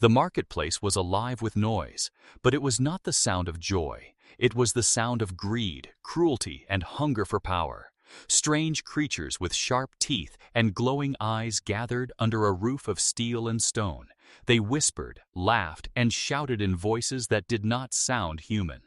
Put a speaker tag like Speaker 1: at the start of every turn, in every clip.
Speaker 1: The marketplace was alive with noise, but it was not the sound of joy. It was the sound of greed, cruelty, and hunger for power. Strange creatures with sharp teeth and glowing eyes gathered under a roof of steel and stone. They whispered, laughed, and shouted in voices that did not sound human.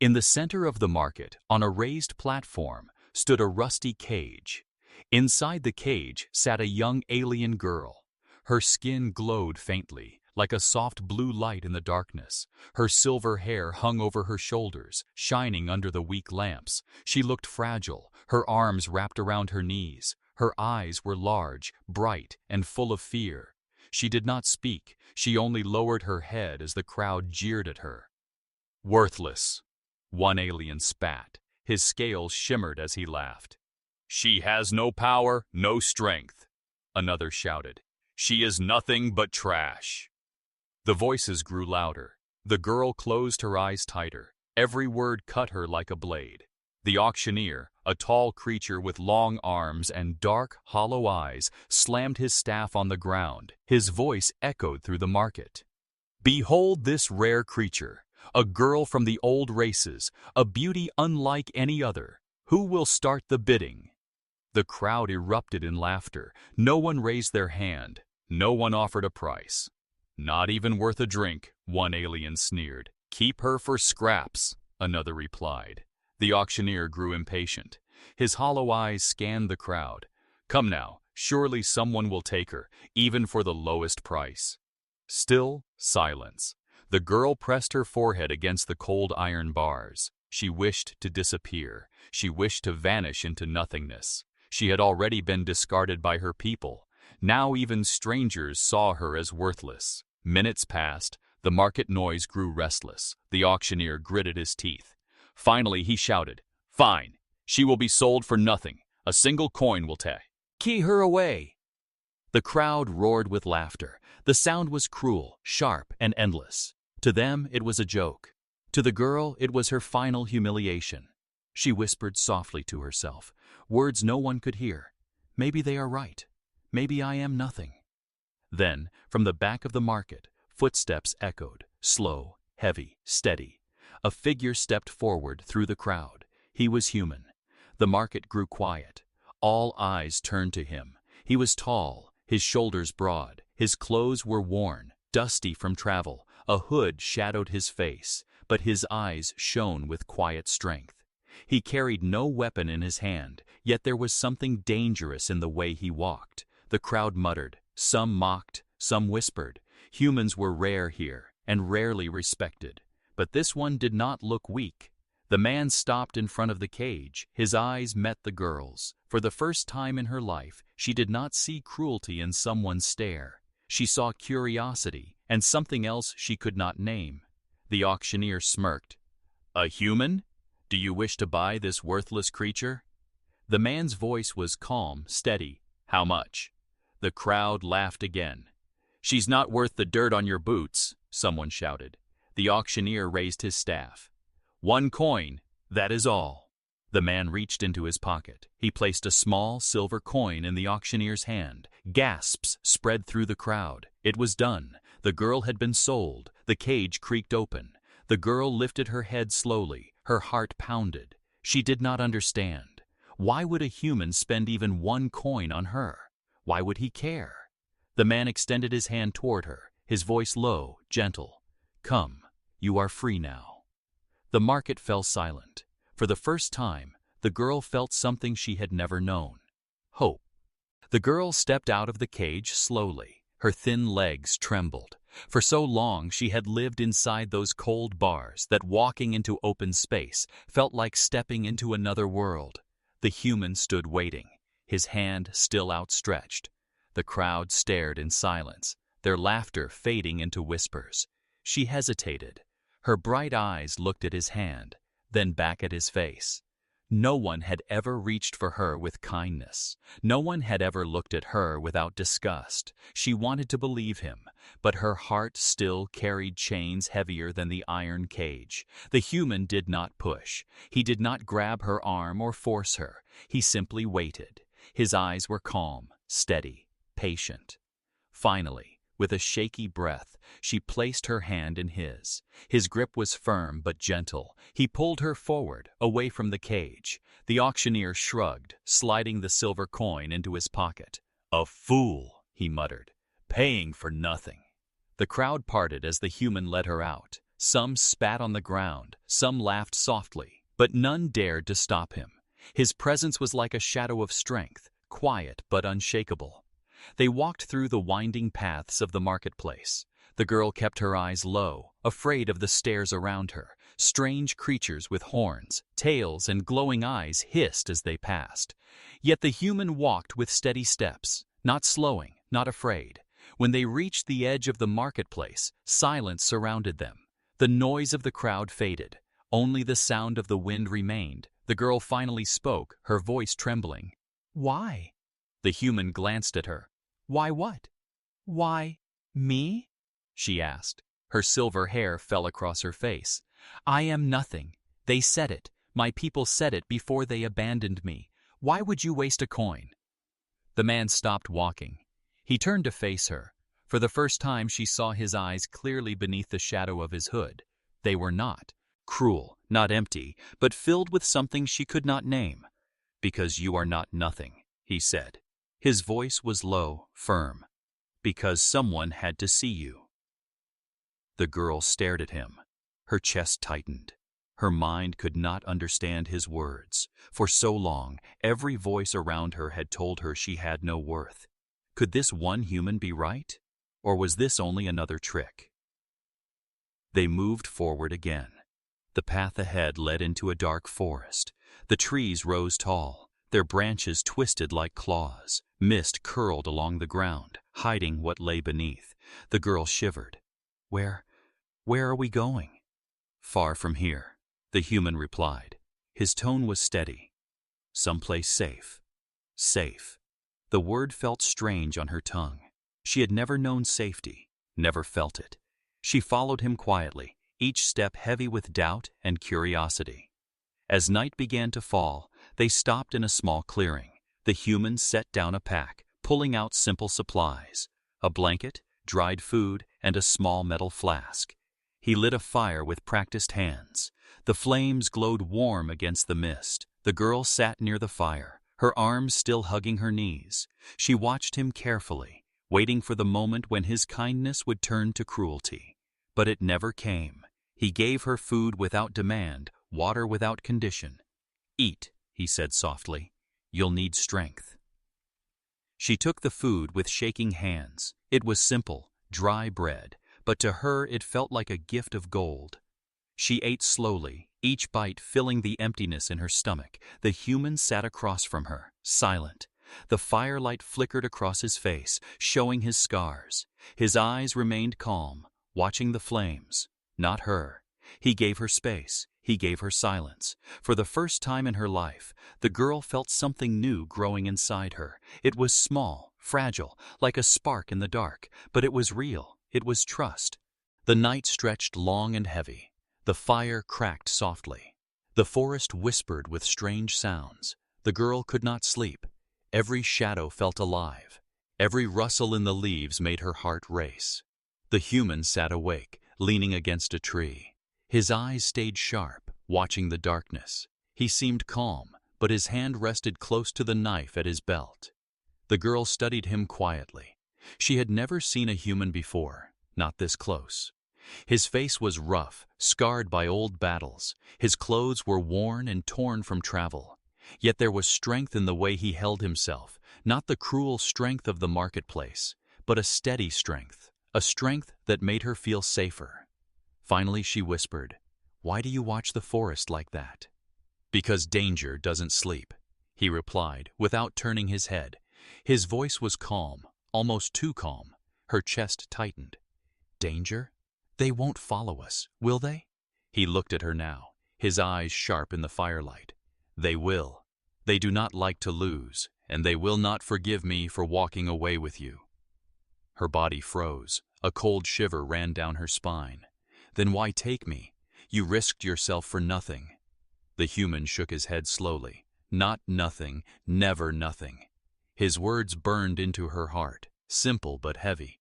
Speaker 1: In the center of the market, on a raised platform, stood a rusty cage. Inside the cage sat a young alien girl. Her skin glowed faintly, like a soft blue light in the darkness. Her silver hair hung over her shoulders, shining under the weak lamps. She looked fragile, her arms wrapped around her knees. Her eyes were large, bright, and full of fear. She did not speak, she only lowered her head as the crowd jeered at her. "Worthless," one alien spat. His scales shimmered as he laughed. "She has no power, no strength," another shouted. "She is nothing but trash." The voices grew louder. The girl closed her eyes tighter. Every word cut her like a blade. The auctioneer, a tall creature with long arms and dark, hollow eyes, slammed his staff on the ground. His voice echoed through the market. "Behold this rare creature, a girl from the old races, a beauty unlike any other. Who will start the bidding?" The crowd erupted in laughter. No one raised their hand. No one offered a price. "Not even worth a drink," one alien sneered. "Keep her for scraps," another replied. The auctioneer grew impatient. His hollow eyes scanned the crowd. "Come now, surely someone will take her, even for the lowest price." Still silence. The girl pressed her forehead against the cold iron bars. She wished to disappear. She wished to vanish into nothingness. She had already been discarded by her people. Now even strangers saw her as worthless. Minutes passed. The market noise grew restless. The auctioneer gritted his teeth. Finally he shouted, "Fine. She will be sold for nothing. A single coin will take. Key her away." The crowd roared with laughter. The sound was cruel, sharp, and endless. To them it was a joke. To the girl it was her final humiliation. She whispered softly to herself, words no one could hear. "Maybe they are right. Maybe I am nothing." Then, from the back of the market, footsteps echoed, slow, heavy, steady. A figure stepped forward through the crowd. He was human. The market grew quiet. All eyes turned to him. He was tall, his shoulders broad. His clothes were worn, dusty from travel. A hood shadowed his face, but his eyes shone with quiet strength. He carried no weapon in his hand, yet there was something dangerous in the way he walked. The crowd muttered. Some mocked, some whispered. Humans were rare here, and rarely respected. But this one did not look weak. The man stopped in front of the cage. His eyes met the girl's. For the first time in her life, she did not see cruelty in someone's stare. She saw curiosity, and something else she could not name. The auctioneer smirked. "A human? Do you wish to buy this worthless creature?" The man's voice was calm, steady. "How much?" The crowd laughed again. "She's not worth the dirt on your boots," someone shouted. The auctioneer raised his staff. "1 coin, that is all." The man reached into his pocket. He placed a small silver coin in the auctioneer's hand. Gasps spread through the crowd. It was done. The girl had been sold. The cage creaked open. The girl lifted her head slowly. Her heart pounded. She did not understand. Why would a human spend even 1 coin on her? Why would he care? The man extended his hand toward her, his voice low, gentle. "Come, you are free now." The market fell silent. For the first time, the girl felt something she had never known. Hope. The girl stepped out of the cage slowly. Her thin legs trembled. For so long she had lived inside those cold bars that walking into open space felt like stepping into another world. The human stood waiting, his hand still outstretched. The crowd stared in silence, their laughter fading into whispers. She hesitated. Her bright eyes looked at his hand, then back at his face. No one had ever reached for her with kindness. No one had ever looked at her without disgust. She wanted to believe him, but her heart still carried chains heavier than the iron cage. The human did not push. He did not grab her arm or force her. He simply waited. His eyes were calm, steady, patient. Finally, With a shaky breath, she placed her hand in his. His grip was firm but gentle. He pulled her forward, away from the cage. The auctioneer shrugged, sliding the silver coin into his pocket. "A fool," he muttered, "paying for nothing." The crowd parted as the human led her out. Some spat on the ground, some laughed softly, but none dared to stop him. His presence was like a shadow of strength, quiet but unshakable. They walked through the winding paths of the marketplace. The girl kept her eyes low, afraid of the stares around her. Strange creatures with horns, tails, and glowing eyes hissed as they passed. Yet the human walked with steady steps, not slowing, not afraid. When they reached the edge of the marketplace, silence surrounded them. The noise of the crowd faded. Only the sound of the wind remained. The girl finally spoke, her voice trembling. "Why?" The human glanced at her. "Why what?" "Why, me?" she asked. Her silver hair fell across her face. "I am nothing. They said it. My people said it before they abandoned me. Why would you waste a coin?" The man stopped walking. He turned to face her. For the first time she saw his eyes clearly beneath the shadow of his hood. They were not cruel, not empty, but filled with something she could not name. "Because you are not nothing," he said. His voice was low, firm. "Because someone had to see you." The girl stared at him. Her chest tightened. Her mind could not understand his words. For so long, every voice around her had told her she had no worth. Could this one human be right? Or was this only another trick? They moved forward again. The path ahead led into a dark forest. The trees rose tall, their branches twisted like claws. Mist curled along the ground, hiding what lay beneath. The girl shivered. Where are we going?" "Far from here," the human replied. His tone was steady. "Someplace safe. Safe." The word felt strange on her tongue. She had never known safety, never felt it. She followed him quietly, each step heavy with doubt and curiosity. As night began to fall, they stopped in a small clearing. The human set down a pack, pulling out simple supplies: a blanket, dried food, and a small metal flask. He lit a fire with practiced hands. The flames glowed warm against the mist. The girl sat near the fire, her arms still hugging her knees. She watched him carefully, waiting for the moment when his kindness would turn to cruelty. But it never came. He gave her food without demand, water without condition. "Eat," he said softly. "You'll need strength." She took the food with shaking hands. It was simple, dry bread, but to her it felt like a gift of gold. She ate slowly, each bite filling the emptiness in her stomach. The human sat across from her, silent. The firelight flickered across his face, showing his scars. His eyes remained calm, watching the flames, not her. He gave her space. He gave her silence. For the first time in her life, the girl felt something new growing inside her. It was small, fragile, like a spark in the dark, but it was real. It was trust. The night stretched long and heavy. The fire cracked softly. The forest whispered with strange sounds. The girl could not sleep. Every shadow felt alive. Every rustle in the leaves made her heart race. The human sat awake, leaning against a tree. His eyes stayed sharp, watching the darkness. He seemed calm, but his hand rested close to the knife at his belt. The girl studied him quietly. She had never seen a human before, not this close. His face was rough, scarred by old battles. His clothes were worn and torn from travel. Yet there was strength in the way he held himself, not the cruel strength of the marketplace, but a steady strength, a strength that made her feel safer. Finally she whispered, "Why do you watch the forest like that?" "Because danger doesn't sleep," he replied, without turning his head. His voice was calm, almost too calm. Her chest tightened. "Danger? They won't follow us, will they?" He looked at her now, his eyes sharp in the firelight. "They will. They do not like to lose, and they will not forgive me for walking away with you." Her body froze. A cold shiver ran down her spine. "Then why take me? You risked yourself for nothing." The human shook his head slowly. "Not nothing, never nothing." His words burned into her heart, simple but heavy.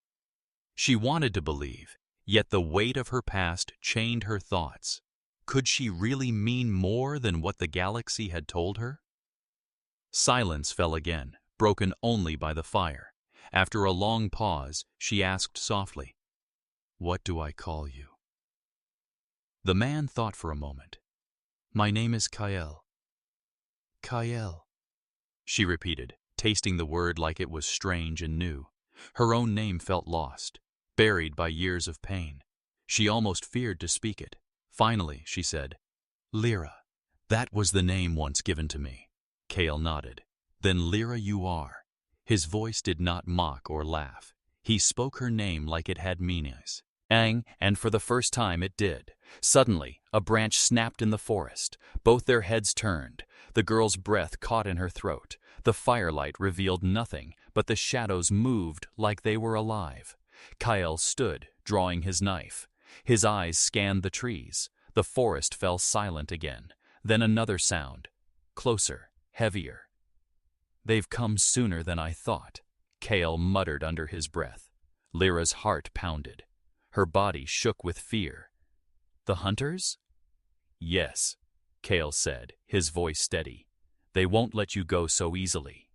Speaker 1: She wanted to believe, yet the weight of her past chained her thoughts. Could she really mean more than what the galaxy had told her? Silence fell again, broken only by the fire. After a long pause, she asked softly, "What do I call you?" The man thought for a moment. "My name is Kael." "Kael," she repeated, tasting the word like it was strange and new. Her own name felt lost, buried by years of pain. She almost feared to speak it. Finally, she said, "Lyra." "That was the name once given to me." Kael nodded. "Then Lyra you are." His voice did not mock or laugh. He spoke her name like it had meanings. And for the first time it did. Suddenly, a branch snapped in the forest. Both their heads turned. The girl's breath caught in her throat. The firelight revealed nothing, but the shadows moved like they were alive. Kael stood, drawing his knife. His eyes scanned the trees. The forest fell silent again. Then another sound. Closer, heavier. "They've come sooner than I thought," Kael muttered under his breath. Lyra's heart pounded. Her body shook with fear. "The hunters?" "Yes," Kael said, his voice steady. "They won't let you go so easily."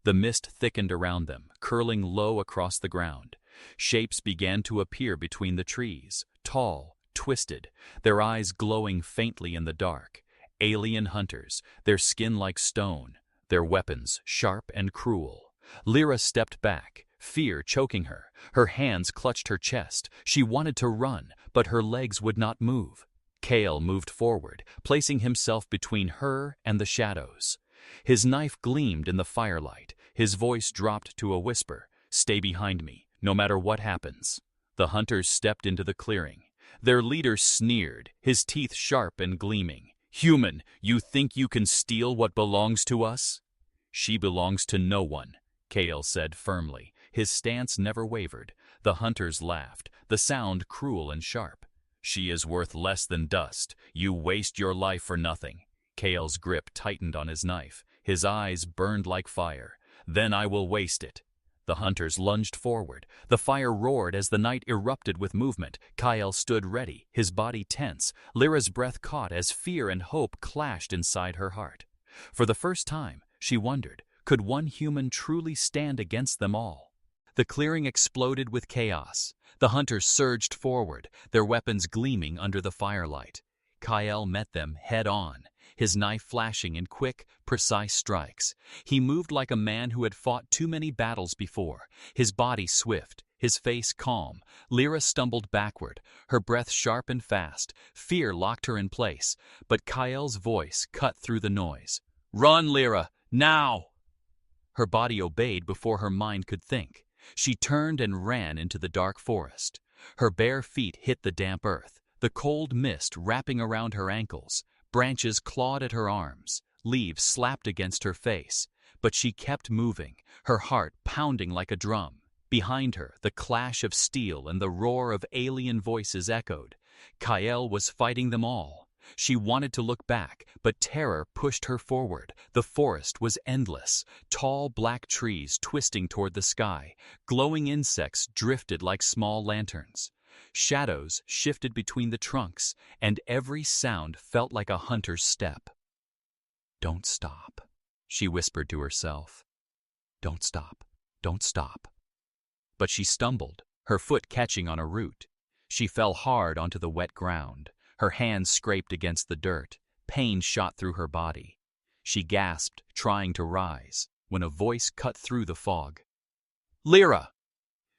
Speaker 1: The mist thickened around them, curling low across the ground. Shapes began to appear between the trees, tall, twisted, their eyes glowing faintly in the dark. Alien hunters, their skin like stone, their weapons sharp and cruel. Lyra stepped back, fear choking her. Her hands clutched her chest. She wanted to run, but her legs would not move. Kael moved forward, placing himself between her and the shadows. His knife gleamed in the firelight. His voice dropped to a whisper, "Stay behind me, no matter what happens." The hunters stepped into the clearing. Their leader sneered, his teeth sharp and gleaming. "Human, you think you can steal what belongs to us?" "She belongs to no one," Kael said firmly. His stance never wavered. The hunters laughed, the sound cruel and sharp. "She is worth less than dust. You waste your life for nothing." Kael's grip tightened on his knife. His eyes burned like fire. "Then I will waste it." The hunters lunged forward. The fire roared as the night erupted with movement. Kael stood ready, his body tense. Lyra's breath caught as fear and hope clashed inside her heart. For the first time, she wondered, could one human truly stand against them all? The clearing exploded with chaos. The hunters surged forward, their weapons gleaming under the firelight. Kael met them head-on, his knife flashing in quick, precise strikes. He moved like a man who had fought too many battles before, his body swift, his face calm. Lyra stumbled backward, her breath sharp and fast. Fear locked her in place, but Kael's voice cut through the noise. "Run, Lyra, now!" Her body obeyed before her mind could think. She turned and ran into the dark forest. Her bare feet hit the damp earth, the cold mist wrapping around her ankles. Branches clawed at her arms, leaves slapped against her face. But she kept moving, her heart pounding like a drum. Behind her, the clash of steel and the roar of alien voices echoed. Kael was fighting them all. She wanted to look back, but terror pushed her forward. The forest was endless, tall black trees twisting toward the sky. Glowing insects drifted like small lanterns. Shadows shifted between the trunks, and every sound felt like a hunter's step. "Don't stop," she whispered to herself. "Don't stop, don't stop." But she stumbled, her foot catching on a root. She fell hard onto the wet ground. Her hands scraped against the dirt. Pain shot through her body. She gasped, trying to rise, when a voice cut through the fog. "Lyra!"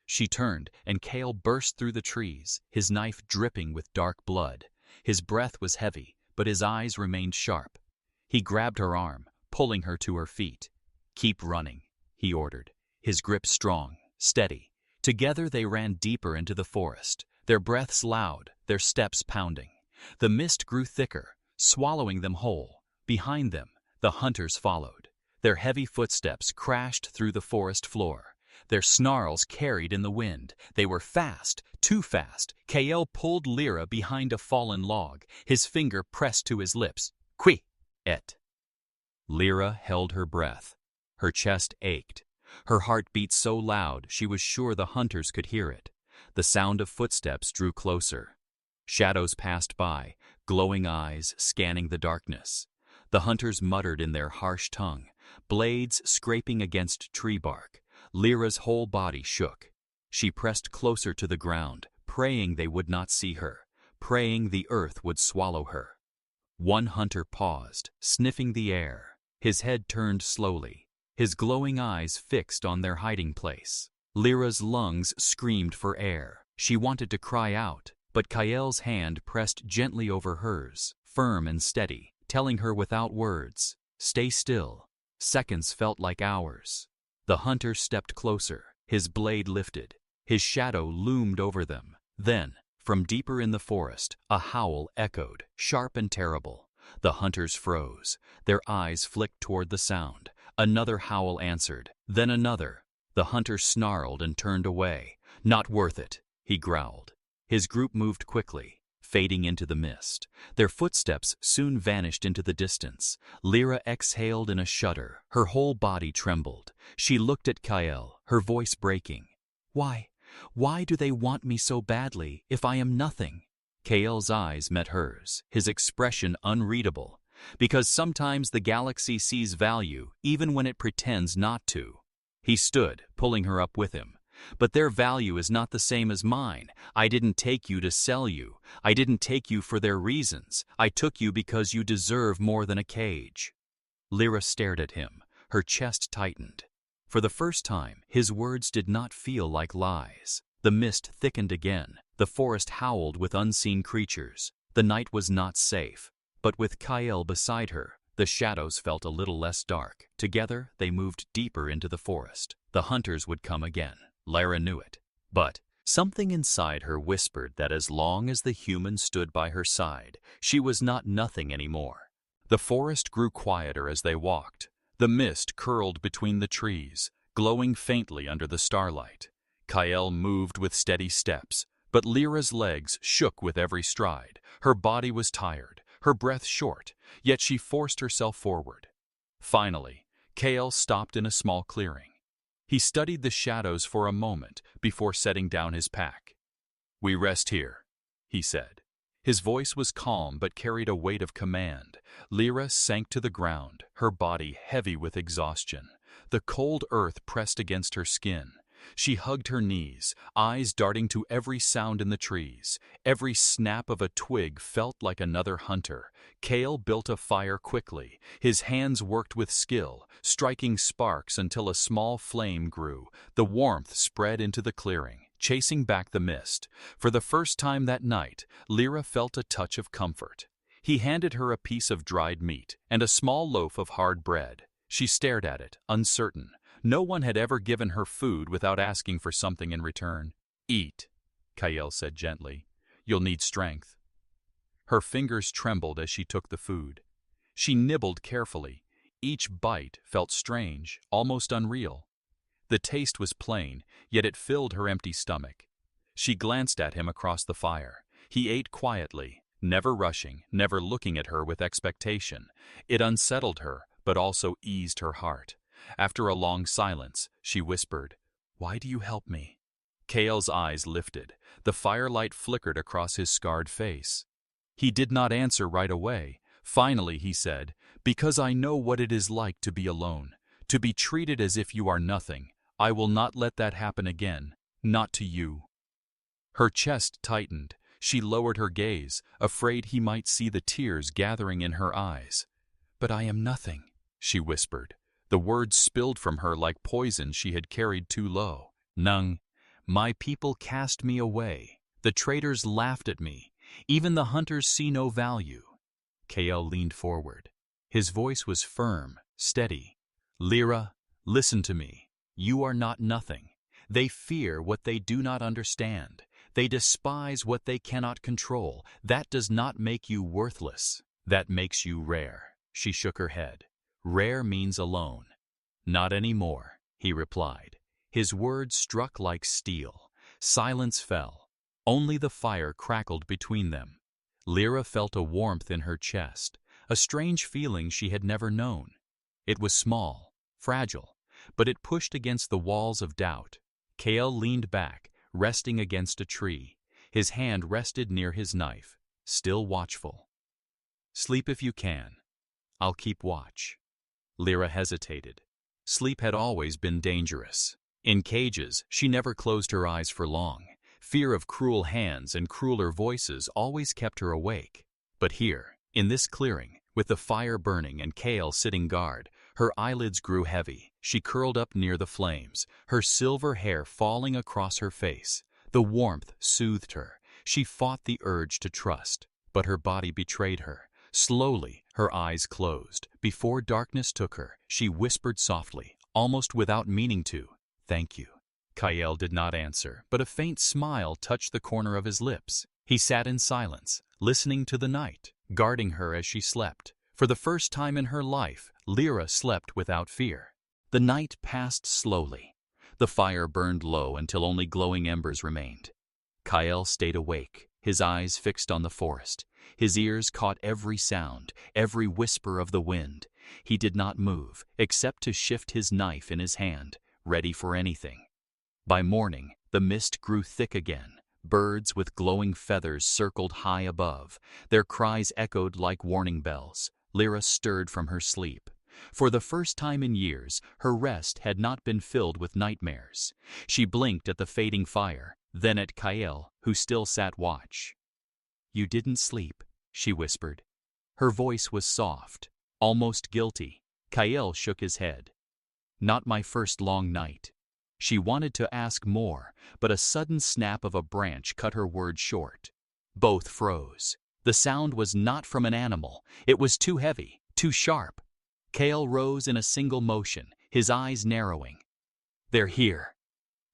Speaker 1: She turned, and Kael burst through the trees, his knife dripping with dark blood. His breath was heavy, but his eyes remained sharp. He grabbed her arm, pulling her to her feet. "Keep running," he ordered, his grip strong, steady. Together they ran deeper into the forest, their breaths loud, their steps pounding. The mist grew thicker, swallowing them whole. Behind them, the hunters followed. Their heavy footsteps crashed through the forest floor. Their snarls carried in the wind. They were fast, too fast. Kael pulled Lyra behind a fallen log, his finger pressed to his lips. "Qui! Et!" Lyra held her breath. Her chest ached. Her heart beat so loud she was sure the hunters could hear it. The sound of footsteps drew closer. Shadows passed by, glowing eyes scanning the darkness. The hunters muttered in their harsh tongue, blades scraping against tree bark. Lyra's whole body shook. She pressed closer to the ground, praying they would not see her, praying the earth would swallow her. One hunter paused, sniffing the air, his head turned slowly, his glowing eyes fixed on their hiding place. Lyra's lungs screamed for air. She wanted to cry out, but Kael's hand pressed gently over hers, firm and steady, telling her without words, "Stay still." Seconds felt like hours. The hunter stepped closer, his blade lifted. His shadow loomed over them. Then, from deeper in the forest, a howl echoed, sharp and terrible. The hunters froze. Their eyes flicked toward the sound. Another howl answered, then another. The hunter snarled and turned away. "Not worth it," he growled. His group moved quickly, fading into the mist. Their footsteps soon vanished into the distance. Lyra exhaled in a shudder. Her whole body trembled. She looked at Kael, her voice breaking. Why do they want me so badly if I am nothing?" Kael's eyes met hers, his expression unreadable. Because sometimes the galaxy sees value even when it pretends not to. He stood, pulling her up with him. "But their value is not the same as mine. I didn't take you to sell you. I didn't take you for their reasons. I took you because you deserve more than a cage." Lyra stared at him, her chest tightened. For the first time, his words did not feel like lies. The mist thickened again. The forest howled with unseen creatures. The night was not safe. But with Kael beside her, the shadows felt a little less dark. Together, they moved deeper into the forest. The hunters would come again. Lyra knew it. But something inside her whispered that as long as the human stood by her side, she was not nothing anymore. The forest grew quieter as they walked. The mist curled between the trees, glowing faintly under the starlight. Kael moved with steady steps, but Lyra's legs shook with every stride. Her body was tired, her breath short, yet she forced herself forward. Finally, Kael stopped in a small clearing. He studied the shadows for a moment before setting down his pack. "We rest here," he said. His voice was calm but carried a weight of command. Lyra sank to the ground, her body heavy with exhaustion. The cold earth pressed against her skin. She hugged her knees, eyes darting to every sound in the trees. Every snap of a twig felt like another hunter. Kael built a fire quickly. His hands worked with skill, striking sparks until a small flame grew. The warmth spread into the clearing, chasing back the mist. For the first time that night, Lyra felt a touch of comfort. He handed her a piece of dried meat and a small loaf of hard bread. She stared at it, uncertain. No one had ever given her food without asking for something in return. "Eat," Kael said gently. "You'll need strength." Her fingers trembled as she took the food. She nibbled carefully. Each bite felt strange, almost unreal. The taste was plain, yet it filled her empty stomach. She glanced at him across the fire. He ate quietly, never rushing, never looking at her with expectation. It unsettled her, but also eased her heart. After a long silence, she whispered, "Why do you help me?" Kael's eyes lifted. The firelight flickered across his scarred face. He did not answer right away. Finally, he said, "Because I know what it is like to be alone, to be treated as if you are nothing. I will not let that happen again, not to you." Her chest tightened. She lowered her gaze, afraid he might see the tears gathering in her eyes. "But I am nothing," she whispered. The words spilled from her like poison she had carried too low. "Nung, my people cast me away. The traitors laughed at me. Even the hunters see no value." Kael leaned forward. His voice was firm, steady. "Lyra, listen to me. You are not nothing. They fear what they do not understand. They despise what they cannot control. That does not make you worthless. That makes you rare." She shook her head. "Rare means alone." "Not anymore," he replied. His words struck like steel. Silence fell. Only the fire crackled between them. Lyra felt a warmth in her chest, a strange feeling she had never known. It was small, fragile, but it pushed against the walls of doubt. Kael leaned back, resting against a tree. His hand rested near his knife, still watchful. "Sleep if you can. I'll keep watch." Lyra hesitated. Sleep had always been dangerous. In cages, she never closed her eyes for long. Fear of cruel hands and crueler voices always kept her awake. But here, in this clearing, with the fire burning and Kael sitting guard, her eyelids grew heavy. She curled up near the flames, her silver hair falling across her face. The warmth soothed her. She fought the urge to trust, but her body betrayed her. Slowly, her eyes closed. Before darkness took her, she whispered softly, almost without meaning to, "Thank you." Kael did not answer, but a faint smile touched the corner of his lips. He sat in silence, listening to the night, guarding her as she slept. For the first time in her life, Lyra slept without fear. The night passed slowly. The fire burned low until only glowing embers remained. Kael stayed awake, his eyes fixed on the forest. His ears caught every sound, every whisper of the wind. He did not move, except to shift his knife in his hand, ready for anything. By morning, the mist grew thick again. Birds with glowing feathers circled high above. Their cries echoed like warning bells. Lyra stirred from her sleep. For the first time in years, her rest had not been filled with nightmares. She blinked at the fading fire, then at Kael, who still sat watch. "You didn't sleep," she whispered. Her voice was soft, almost guilty. Kael shook his head. "Not my first long night." She wanted to ask more, but a sudden snap of a branch cut her words short. Both froze. The sound was not from an animal. It was too heavy, too sharp. Kael rose in a single motion, his eyes narrowing. "They're here."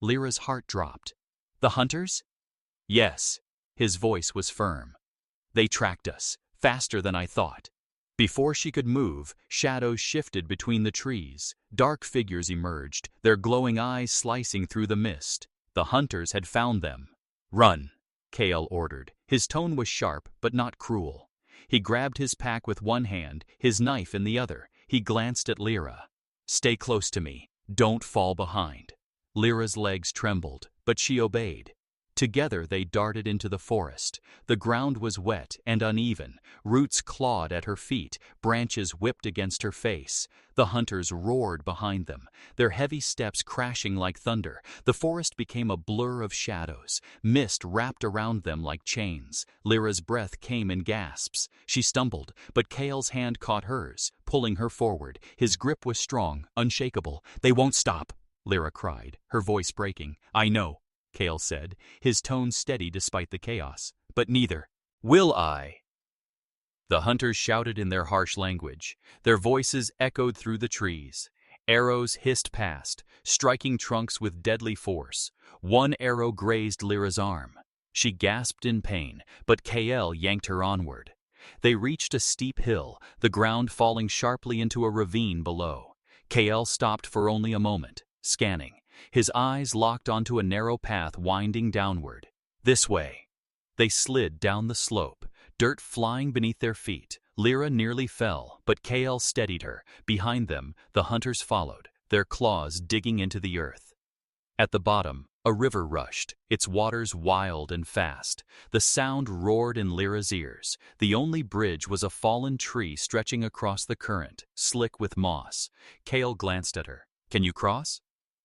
Speaker 1: Lyra's heart dropped. "The hunters?" "Yes." His voice was firm. "They tracked us, faster than I thought." Before she could move, shadows shifted between the trees. Dark figures emerged, their glowing eyes slicing through the mist. The hunters had found them. "Run," Kael ordered. His tone was sharp, but not cruel. He grabbed his pack with one hand, his knife in the other. He glanced at Lyra. "Stay close to me. Don't fall behind." Lyra's legs trembled, but she obeyed. Together they darted into the forest. The ground was wet and uneven. Roots clawed at her feet, branches whipped against her face. The hunters roared behind them, their heavy steps crashing like thunder. The forest became a blur of shadows. Mist wrapped around them like chains. Lyra's breath came in gasps. She stumbled, but Kael's hand caught hers, pulling her forward. His grip was strong, unshakable. "They won't stop," Lyra cried, her voice breaking. "I know," Kael said, his tone steady despite the chaos. "But neither will I." The hunters shouted in their harsh language. Their voices echoed through the trees. Arrows hissed past, striking trunks with deadly force. One arrow grazed Lyra's arm. She gasped in pain, but Kael yanked her onward. They reached a steep hill, the ground falling sharply into a ravine below. Kael stopped for only a moment, scanning. His eyes locked onto a narrow path winding downward. "This way." They slid down the slope, dirt flying beneath their feet. Lyra nearly fell, but Kael steadied her. Behind them, the hunters followed, their claws digging into the earth. At the bottom, a river rushed, its waters wild and fast. The sound roared in Lyra's ears. The only bridge was a fallen tree stretching across the current, slick with moss. Kael glanced at her. "Can you cross?"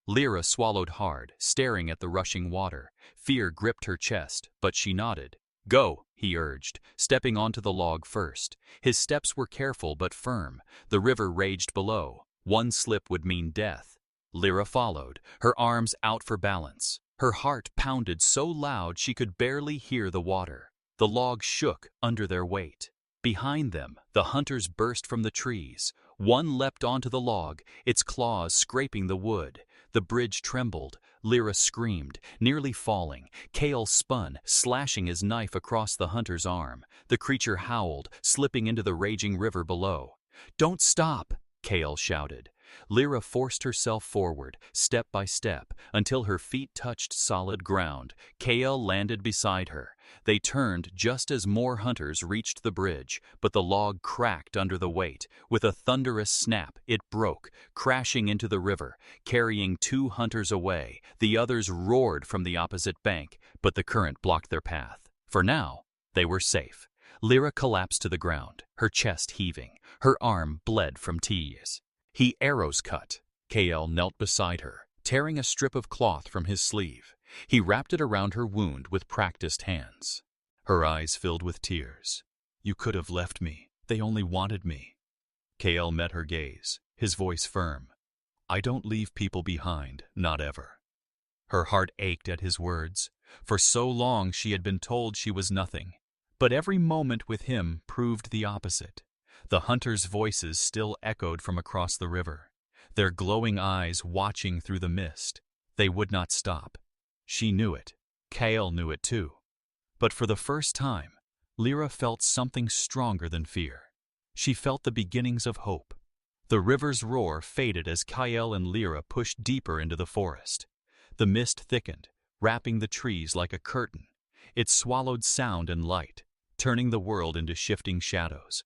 Speaker 1: Lyra swallowed hard, staring at the rushing water. Fear gripped her chest, but she nodded. "Go," he urged, stepping onto the log first. His steps were careful but firm. The river raged below. One slip would mean death. Lyra followed, her arms out for balance. Her heart pounded so loud she could barely hear the water. The log shook under their weight. Behind them, the hunters burst from the trees. One leapt onto the log, its claws scraping the wood. The bridge trembled. Lyra screamed, nearly falling. Kael spun, slashing his knife across the hunter's arm. The creature howled, slipping into the raging river below. "Don't stop!" Kael shouted. Lyra forced herself forward, step by step, until her feet touched solid ground. Kael landed beside her. They turned just as more hunters reached the bridge, but the log cracked under the weight. With a thunderous snap, it broke, crashing into the river, carrying 2 hunters away. The others roared from the opposite bank, but the current blocked their path. For now, they were safe. Lyra collapsed to the ground, her chest heaving. Her arm bled from tease. "He arrows cut." KL knelt beside her, tearing a strip of cloth from his sleeve. He wrapped it around her wound with practiced hands. Her eyes filled with tears. "You could have left me. They only wanted me." KL met her gaze, his voice firm. "I don't leave people behind, not ever." Her heart ached at his words. For so long she had been told she was nothing. But every moment with him proved the opposite. The hunters' voices still echoed from across the river, their glowing eyes watching through the mist. They would not stop. She knew it. Kael knew it too. But for the first time, Lyra felt something stronger than fear. She felt the beginnings of hope. The river's roar faded as Kael and Lyra pushed deeper into the forest. The mist thickened, wrapping the trees like a curtain. It swallowed sound and light, turning the world into shifting shadows.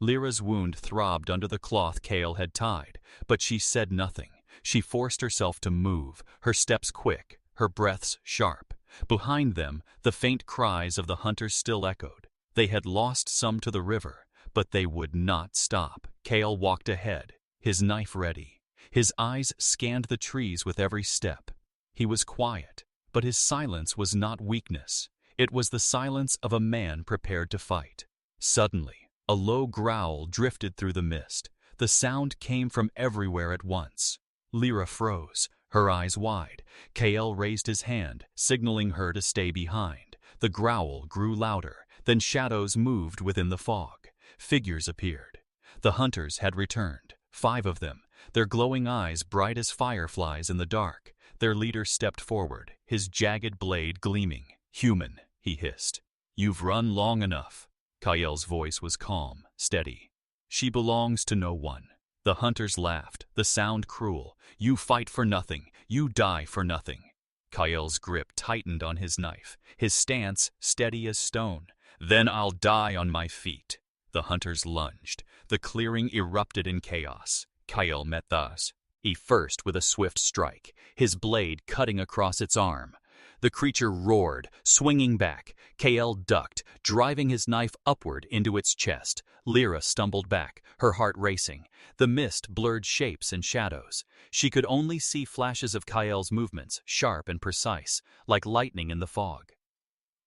Speaker 1: Lyra's wound throbbed under the cloth Kael had tied, but she said nothing. She forced herself to move, her steps quick, her breaths sharp. Behind them, the faint cries of the hunters still echoed. They had lost some to the river, but they would not stop. Kael walked ahead, his knife ready. His eyes scanned the trees with every step. He was quiet, but his silence was not weakness. It was the silence of a man prepared to fight. Suddenly, a low growl drifted through the mist. The sound came from everywhere at once. Lyra froze, her eyes wide. Kael raised his hand, signaling her to stay behind. The growl grew louder, then shadows moved within the fog. Figures appeared. The hunters had returned, 5 of them, their glowing eyes bright as fireflies in the dark. Their leader stepped forward, his jagged blade gleaming. "Human," he hissed. "You've run long enough." Kael's voice was calm, steady. "She belongs to no one." The hunters laughed, the sound cruel. "You fight for nothing. You die for nothing." Kael's grip tightened on his knife, his stance steady as stone. "Then I'll die on my feet." The hunters lunged. The clearing erupted in chaos. Kael met thus. He first with a swift strike, his blade cutting across its arm. The creature roared, swinging back. Kael ducked, driving his knife upward into its chest. Lyra stumbled back, her heart racing. The mist blurred shapes and shadows. She could only see flashes of Kael's movements, sharp and precise, like lightning in the fog.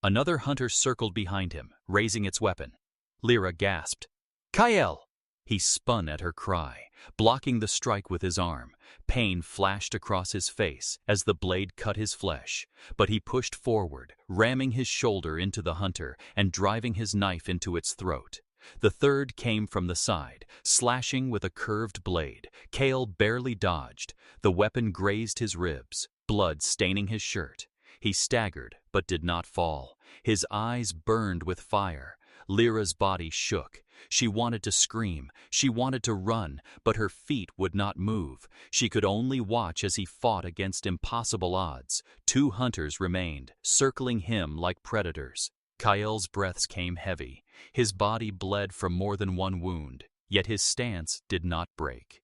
Speaker 1: Another hunter circled behind him, raising its weapon. Lyra gasped, "Kael!" He spun at her cry, blocking the strike with his arm. Pain flashed across his face as the blade cut his flesh, but he pushed forward, ramming his shoulder into the hunter and driving his knife into its throat. The third came from the side, slashing with a curved blade. Kael barely dodged. The weapon grazed his ribs, blood staining his shirt. He staggered, but did not fall. His eyes burned with fire. Lyra's body shook. She wanted to scream. She wanted to run, but her feet would not move. She could only watch as he fought against impossible odds. 2 hunters remained, circling him like predators. Kael's breaths came heavy. His body bled from more than one wound, yet his stance did not break.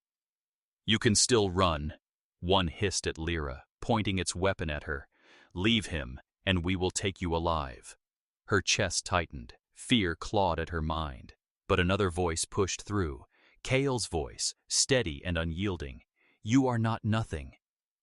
Speaker 1: "You can still run," one hissed at Lyra, pointing its weapon at her. "Leave him, and we will take you alive." Her chest tightened. Fear clawed at her mind. But another voice pushed through. Kael's voice, steady and unyielding. "You are not nothing."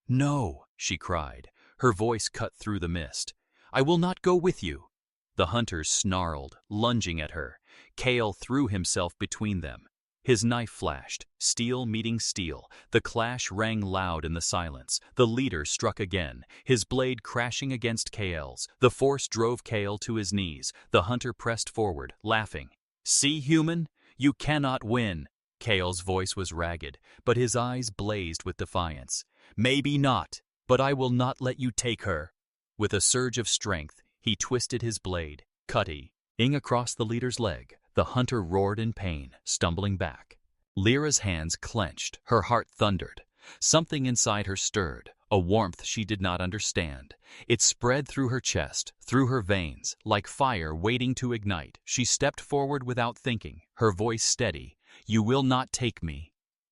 Speaker 1: "No," she cried. Her voice cut through the mist. "I will not go with you." The hunters snarled, lunging at her. Kael threw himself between them. His knife flashed, steel meeting steel. The clash rang loud in the silence. The leader struck again, his blade crashing against Kael's. The force drove Kael to his knees. The hunter pressed forward, laughing. "See, human? You cannot win." Kael's voice was ragged, but his eyes blazed with defiance. "Maybe not, but I will not let you take her." With a surge of strength, he twisted his blade, cutting across the leader's leg. The hunter roared in pain, stumbling back. Lyra's hands clenched, her heart thundered. Something inside her stirred, a warmth she did not understand. It spread through her chest, through her veins, like fire waiting to ignite. She stepped forward without thinking, her voice steady. "You will not take me."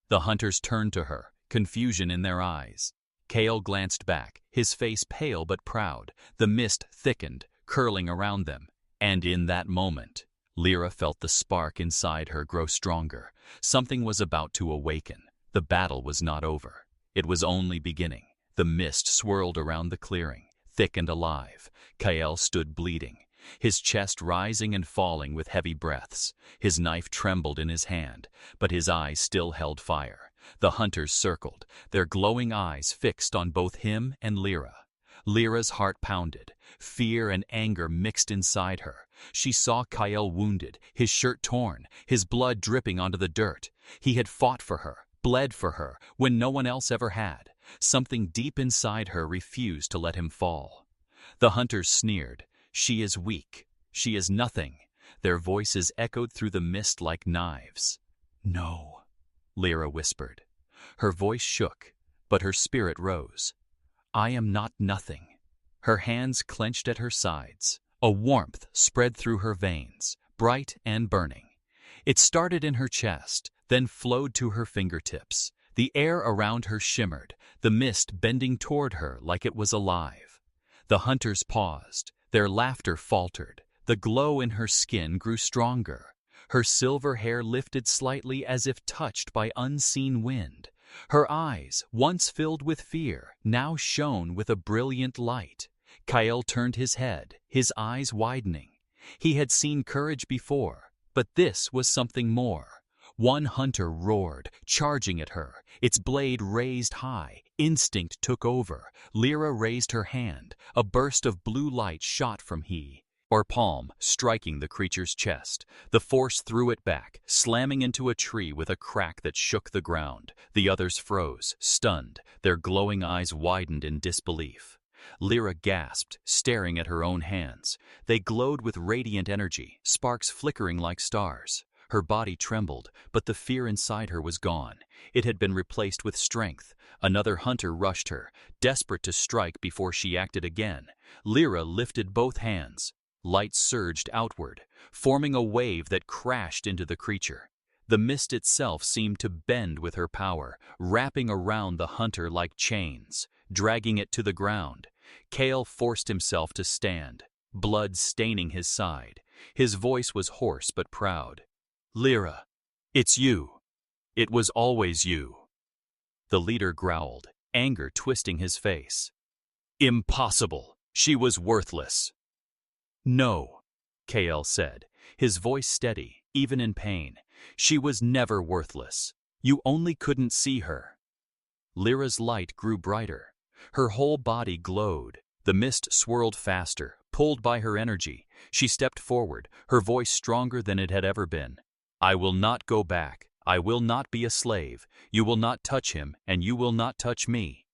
Speaker 1: The hunters turned to her, confusion in their eyes. Kale glanced back, his face pale but proud. The mist thickened, curling around them. And in that moment, Lyra felt the spark inside her grow stronger. Something was about to awaken. The battle was not over. It was only beginning. The mist swirled around the clearing, thick and alive. Kale stood bleeding, his chest rising and falling with heavy breaths. His knife trembled in his hand, but his eyes still held fire. The hunters circled, their glowing eyes fixed on both him and Lyra. Lyra's heart pounded. Fear and anger mixed inside her. She saw Kyle wounded, his shirt torn, his blood dripping onto the dirt. He had fought for her, bled for her, when no one else ever had. Something deep inside her refused to let him fall. The hunters sneered. "She is weak. She is nothing." Their voices echoed through the mist like knives. "No," Lyra whispered. Her voice shook, but her spirit rose. "I am not nothing." Her hands clenched at her sides. A warmth spread through her veins, bright and burning. It started in her chest, then flowed to her fingertips. The air around her shimmered, the mist bending toward her like it was alive. The hunters paused. Their laughter faltered. The glow in her skin grew stronger. Her silver hair lifted slightly as if touched by unseen wind. Her eyes, once filled with fear, now shone with a brilliant light. Kyle turned his head, his eyes widening. He had seen courage before, but this was something more. One hunter roared, charging at her, its blade raised high. Instinct took over. Lyra raised her hand. A burst of blue light shot from her palm, striking the creature's chest. The force threw it back, slamming into a tree with a crack that shook the ground. The others froze, stunned, their glowing eyes widened in disbelief. Lyra gasped, staring at her own hands. They glowed with radiant energy, sparks flickering like stars. Her body trembled, but the fear inside her was gone. It had been replaced with strength. Another hunter rushed her, desperate to strike before she acted again. Lyra lifted both hands. Light surged outward, forming a wave that crashed into the creature. The mist itself seemed to bend with her power, wrapping around the hunter like chains, dragging it to the ground. Kale forced himself to stand, blood staining his side. His voice was hoarse but proud. "Lyra, it's you. It was always you." The leader growled, anger twisting his face. "Impossible. She was worthless." "No," Kale said, his voice steady, even in pain. "She was never worthless. You only couldn't see her." Lyra's light grew brighter. Her whole body glowed. The mist swirled faster, pulled by her energy. She stepped forward, her voice stronger than it had ever been. "I will not go back. I will not be a slave. You will not touch him, and you will not touch me."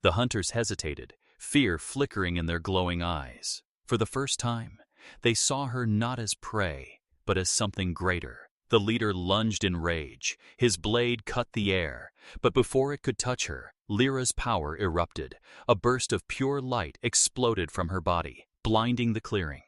Speaker 1: The hunters hesitated, fear flickering in their glowing eyes. For the first time, they saw her not as prey, but as something greater. The leader lunged in rage. His blade cut the air. But before it could touch her, Lyra's power erupted. A burst of pure light exploded from her body, blinding the clearing.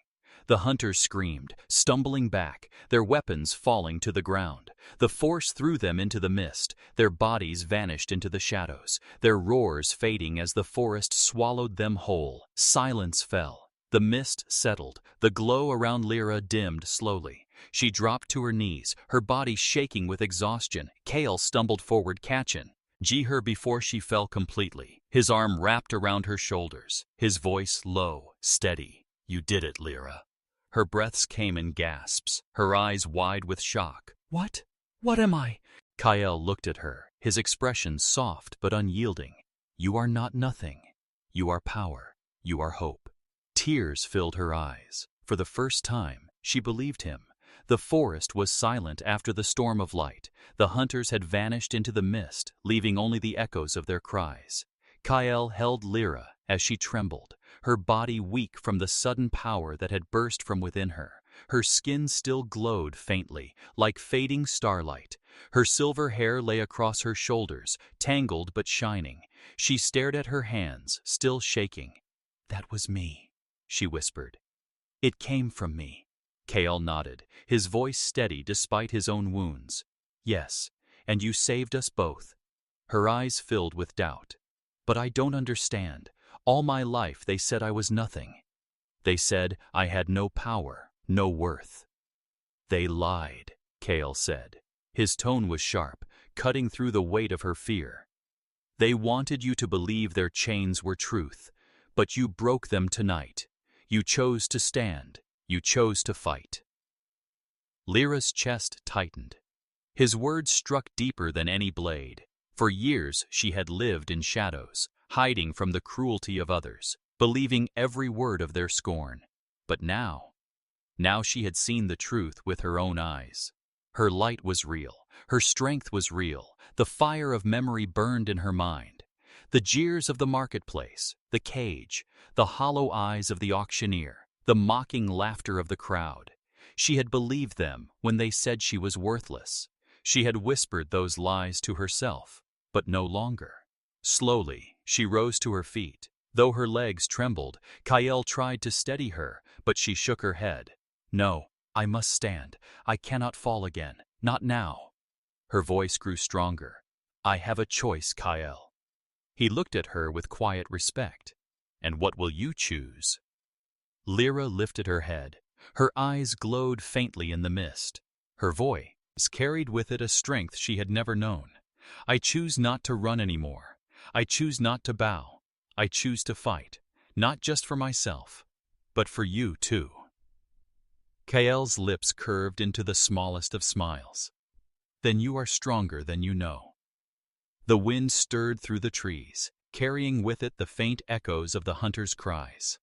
Speaker 1: The hunters screamed, stumbling back, their weapons falling to the ground. The force threw them into the mist. Their bodies vanished into the shadows, their roars fading as the forest swallowed them whole. Silence fell. The mist settled. The glow around Lyra dimmed slowly. She dropped to her knees, her body shaking with exhaustion. Kale stumbled forward, catching her before she fell completely. His arm wrapped around her shoulders, his voice low, steady. "You did it, Lyra." Her breaths came in gasps, her eyes wide with shock. What? What am I?" Kyle looked at her, his expression soft but unyielding. "You are not nothing. You are power. You are hope." Tears filled her eyes. For the first time, she believed him. The forest was silent after the storm of light. The hunters had vanished into the mist, leaving only the echoes of their cries. Kyle held Lyra as she trembled, her body weak from the sudden power that had burst from within her. Her skin still glowed faintly, like fading starlight. Her silver hair lay across her shoulders, tangled but shining. She stared at her hands, still shaking. "That was me," she whispered. "It came from me." Kael nodded, his voice steady despite his own wounds. "Yes, and you saved us both." Her eyes filled with doubt. "But I don't understand. All my life they said I was nothing. They said I had no power, no worth." "They lied," Kael said. His tone was sharp, cutting through the weight of her fear. "They wanted you to believe their chains were truth, but you broke them tonight. You chose to stand. You chose to fight." Lyra's chest tightened. His words struck deeper than any blade. For years she had lived in shadows, hiding from the cruelty of others, believing every word of their scorn. But now she had seen the truth with her own eyes. Her light was real, her strength was real, the fire of memory burned in her mind. The jeers of the marketplace, the cage, the hollow eyes of the auctioneer, the mocking laughter of the crowd. She had believed them when they said she was worthless. She had whispered those lies to herself, but no longer. Slowly, she rose to her feet. Though her legs trembled, Kael tried to steady her, but she shook her head. "No, I must stand. I cannot fall again. Not now." Her voice grew stronger. "I have a choice, Kael." He looked at her with quiet respect. "And what will you choose?" Lyra lifted her head. Her eyes glowed faintly in the mist. Her voice carried with it a strength she had never known. "I choose not to run anymore. I choose not to bow. I choose to fight, not just for myself, but for you too." Kael's lips curved into the smallest of smiles. "Then you are stronger than you know." The wind stirred through the trees, carrying with it the faint echoes of the hunters' cries.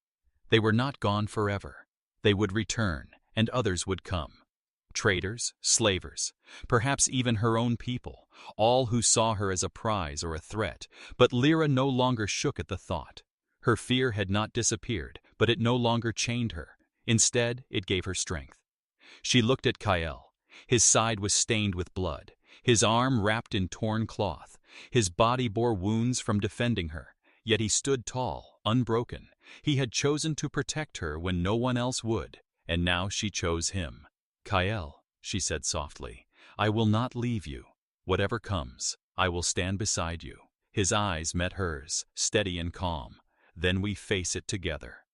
Speaker 1: They were not gone forever. They would return, and others would come. Traders, slavers, perhaps even her own people, all who saw her as a prize or a threat. But Lyra no longer shook at the thought. Her fear had not disappeared, but it no longer chained her. Instead, it gave her strength. She looked at Kael. His side was stained with blood, his arm wrapped in torn cloth. His body bore wounds from defending her, yet he stood tall, unbroken. He had chosen to protect her when no one else would, and now she chose him. "Kael," she said softly, "I will not leave you. Whatever comes, I will stand beside you." His eyes met hers, steady and calm. "Then we face it together."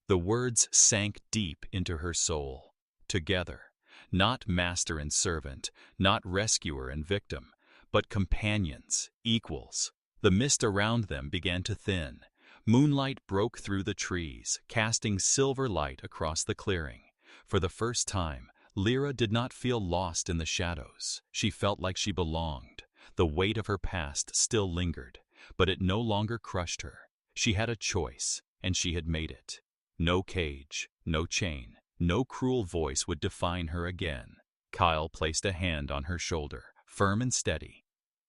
Speaker 1: The words sank deep into her soul. Together. Not master and servant, not rescuer and victim, but companions, equals. The mist around them began to thin. Moonlight broke through the trees, casting silver light across the clearing. For the first time, Lyra did not feel lost in the shadows. She felt like she belonged. The weight of her past still lingered, but it no longer crushed her. She had a choice, and she had made it. No cage, no chain, no cruel voice would define her again. Kyle placed a hand on her shoulder, firm and steady.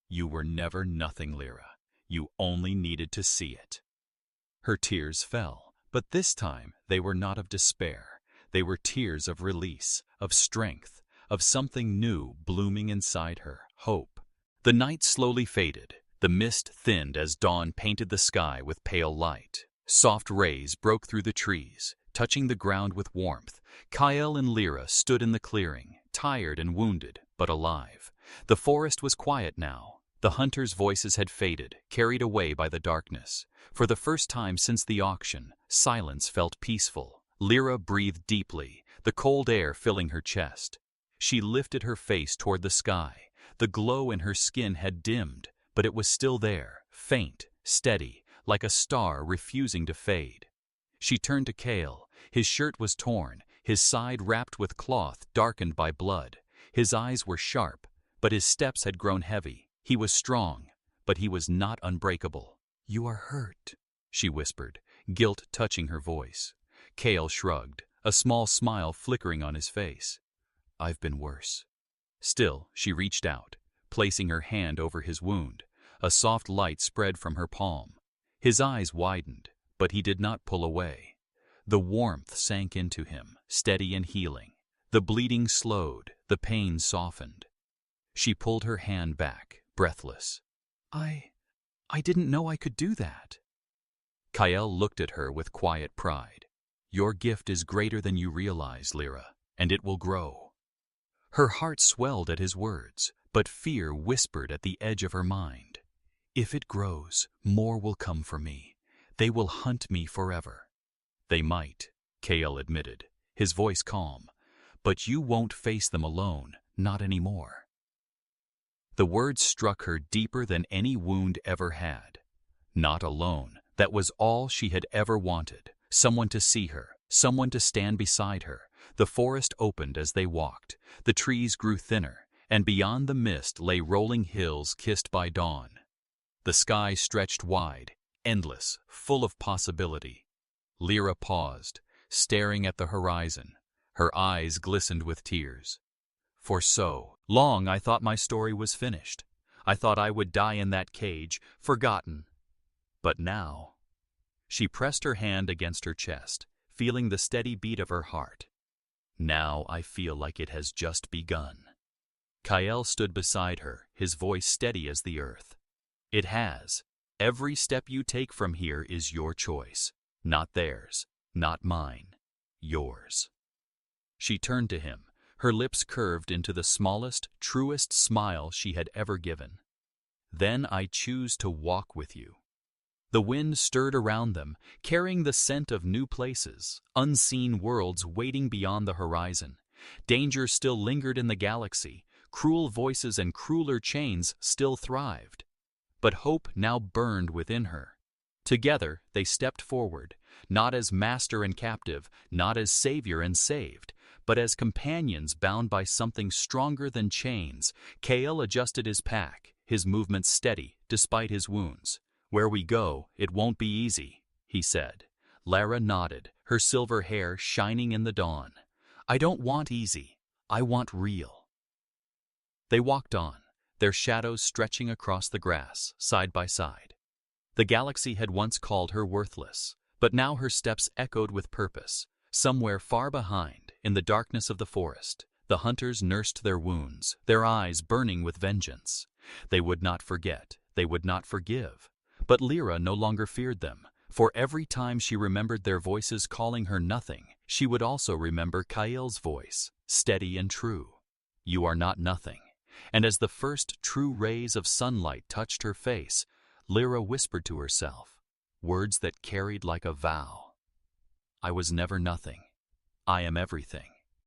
Speaker 1: "You were never nothing, Lyra. You only needed to see it." Her tears fell, but this time they were not of despair. They were tears of release, of strength, of something new blooming inside her, hope. The night slowly faded. The mist thinned as dawn painted the sky with pale light. Soft rays broke through the trees, touching the ground with warmth. Kael and Lyra stood in the clearing, tired and wounded, but alive. The forest was quiet now. The hunters' voices had faded, carried away by the darkness. For the first time since the auction, silence felt peaceful. Lyra breathed deeply, the cold air filling her chest. She lifted her face toward the sky. The glow in her skin had dimmed, but it was still there, faint, steady, like a star refusing to fade. She turned to Kael. His shirt was torn, his side wrapped with cloth darkened by blood. His eyes were sharp, but his steps had grown heavy. He was strong, but he was not unbreakable. "You are hurt," she whispered, guilt touching her voice. Kael shrugged, a small smile flickering on his face. "I've been worse." Still, she reached out, placing her hand over his wound. A soft light spread from her palm. His eyes widened, but he did not pull away. The warmth sank into him, steady and healing. The bleeding slowed, the pain softened. She pulled her hand back, breathless. I I didn't know I could do that." Kael looked at her with quiet pride. "Your gift is greater than you realize, Lyra, and it will grow." Her heart swelled at his words, but fear whispered at the edge of her mind. "If it grows, more will come for me. They will hunt me forever." "They might," Kael admitted, his voice calm, "but you won't face them alone, not anymore." The words struck her deeper than any wound ever had. Not alone. That was all she had ever wanted. Someone to see her, someone to stand beside her. The forest opened as they walked. The trees grew thinner, and beyond the mist lay rolling hills kissed by dawn. The sky stretched wide, endless, full of possibility. Lyra paused, staring at the horizon. Her eyes glistened with tears. "For so long I thought my story was finished. I thought I would die in that cage, forgotten. But now—" She pressed her hand against her chest, feeling the steady beat of her heart. "Now I feel like it has just begun." Kael stood beside her, his voice steady as the earth. "It has. Every step you take from here is your choice. Not theirs, not mine, yours." She turned to him, her lips curved into the smallest, truest smile she had ever given. "Then I choose to walk with you." The wind stirred around them, carrying the scent of new places, unseen worlds waiting beyond the horizon. Danger still lingered in the galaxy, cruel voices and crueler chains still thrived. But hope now burned within her. Together they stepped forward, not as master and captive, not as savior and saved, but as companions bound by something stronger than chains. Kael adjusted his pack, his movements steady despite his wounds. "Where we go, it won't be easy," he said. Lara nodded, her silver hair shining in the dawn. "I don't want easy. I want real." They walked on, their shadows stretching across the grass, side by side. The galaxy had once called her worthless, but now her steps echoed with purpose. Somewhere far behind, in the darkness of the forest, the hunters nursed their wounds, their eyes burning with vengeance. They would not forget, they would not forgive. But Lyra no longer feared them, for every time she remembered their voices calling her nothing, she would also remember Kael's voice, steady and true. "You are not nothing." And as the first true rays of sunlight touched her face, Lyra whispered to herself, words that carried like a vow. "I was never nothing. I am everything."